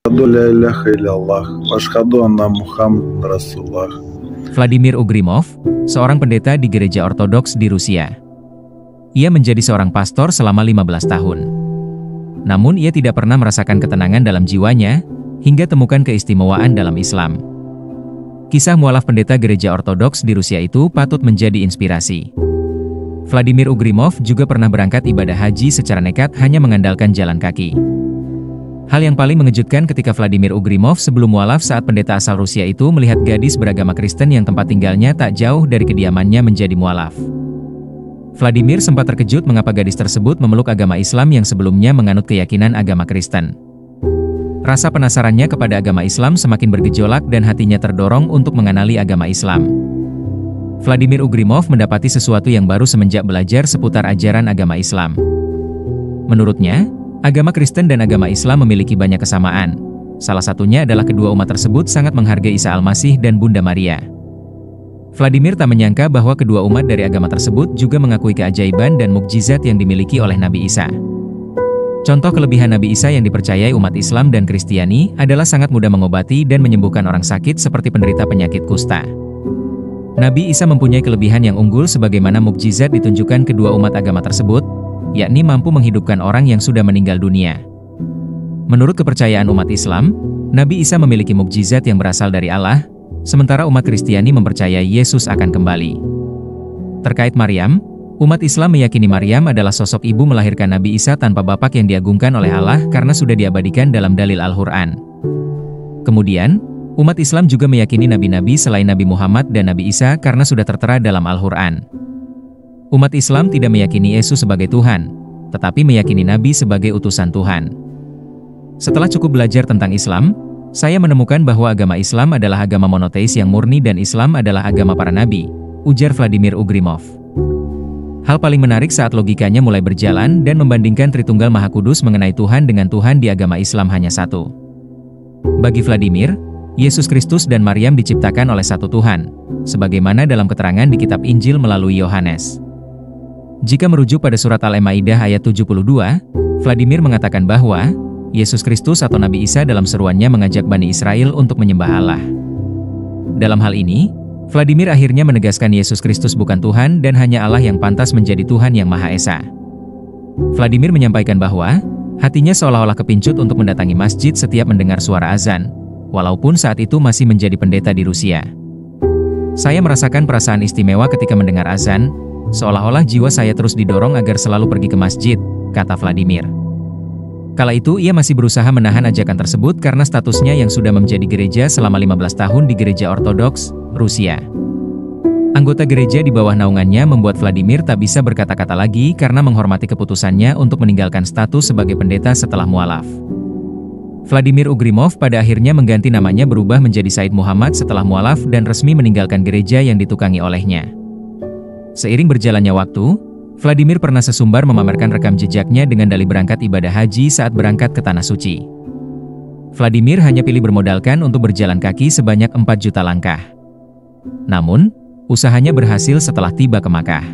Asyhadu la ilaha illallah wa asyhadu anna Muhammadar Rasulullah. Vladimir Ugrimov, seorang pendeta di gereja Ortodoks di Rusia. Ia menjadi seorang pastor selama 15 tahun. Namun ia tidak pernah merasakan ketenangan dalam jiwanya, hingga temukan keistimewaan dalam Islam. Kisah mualaf pendeta gereja Ortodoks di Rusia itu patut menjadi inspirasi. Vladimir Ugrimov juga pernah berangkat ibadah haji secara nekat hanya mengandalkan jalan kaki. Hal yang paling mengejutkan ketika Vladimir Ugrimov sebelum mualaf saat pendeta asal Rusia itu melihat gadis beragama Kristen yang tempat tinggalnya tak jauh dari kediamannya menjadi mualaf. Vladimir sempat terkejut mengapa gadis tersebut memeluk agama Islam yang sebelumnya menganut keyakinan agama Kristen. Rasa penasarannya kepada agama Islam semakin bergejolak dan hatinya terdorong untuk mengenali agama Islam. Vladimir Ugrimov mendapati sesuatu yang baru semenjak belajar seputar ajaran agama Islam. Menurutnya, agama Kristen dan agama Islam memiliki banyak kesamaan. Salah satunya adalah kedua umat tersebut sangat menghargai Isa Al-Masih dan Bunda Maria. Vladimir tak menyangka bahwa kedua umat dari agama tersebut juga mengakui keajaiban dan mukjizat yang dimiliki oleh Nabi Isa. Contoh kelebihan Nabi Isa yang dipercayai umat Islam dan Kristiani adalah sangat mudah mengobati dan menyembuhkan orang sakit seperti penderita penyakit kusta. Nabi Isa mempunyai kelebihan yang unggul sebagaimana mukjizat ditunjukkan kedua umat agama tersebut, yakni mampu menghidupkan orang yang sudah meninggal dunia. Menurut kepercayaan umat Islam, Nabi Isa memiliki mukjizat yang berasal dari Allah, sementara umat Kristiani mempercayai Yesus akan kembali. Terkait Maryam, umat Islam meyakini Maryam adalah sosok ibu melahirkan Nabi Isa tanpa bapak yang diagungkan oleh Allah karena sudah diabadikan dalam dalil Al-Quran. Kemudian, umat Islam juga meyakini nabi-nabi selain Nabi Muhammad dan Nabi Isa karena sudah tertera dalam Al-Quran. Umat Islam tidak meyakini Yesus sebagai Tuhan, tetapi meyakini Nabi sebagai utusan Tuhan. Setelah cukup belajar tentang Islam, saya menemukan bahwa agama Islam adalah agama monoteis yang murni dan Islam adalah agama para nabi, ujar Vladimir Ugrimov. Hal paling menarik saat logikanya mulai berjalan dan membandingkan Tritunggal Maha Kudus mengenai Tuhan dengan Tuhan di agama Islam hanya satu. Bagi Vladimir, Yesus Kristus dan Maryam diciptakan oleh satu Tuhan, sebagaimana dalam keterangan di kitab Injil melalui Yohanes. Jika merujuk pada surat Al-Maidah ayat 72, Vladimir mengatakan bahwa Yesus Kristus atau Nabi Isa dalam seruannya mengajak Bani Israel untuk menyembah Allah. Dalam hal ini, Vladimir akhirnya menegaskan Yesus Kristus bukan Tuhan dan hanya Allah yang pantas menjadi Tuhan yang Maha Esa. Vladimir menyampaikan bahwa hatinya seolah-olah kepincut untuk mendatangi masjid setiap mendengar suara azan, walaupun saat itu masih menjadi pendeta di Rusia. Saya merasakan perasaan istimewa ketika mendengar azan, seolah-olah jiwa saya terus didorong agar selalu pergi ke masjid, kata Vladimir. Kala itu ia masih berusaha menahan ajakan tersebut karena statusnya yang sudah menjadi gereja selama 15 tahun di gereja Ortodoks, Rusia. Anggota gereja di bawah naungannya membuat Vladimir tak bisa berkata-kata lagi karena menghormati keputusannya untuk meninggalkan status sebagai pendeta setelah mualaf. Vladimir Ugrimov pada akhirnya mengganti namanya berubah menjadi Said Muhammad setelah mualaf dan resmi meninggalkan gereja yang ditukangi olehnya. Seiring berjalannya waktu, Vladimir pernah sesumbar memamerkan rekam jejaknya dengan dalih berangkat ibadah haji saat berangkat ke Tanah Suci. Vladimir hanya pilih bermodalkan untuk berjalan kaki sebanyak 4 juta langkah. Namun, usahanya berhasil setelah tiba ke Makkah.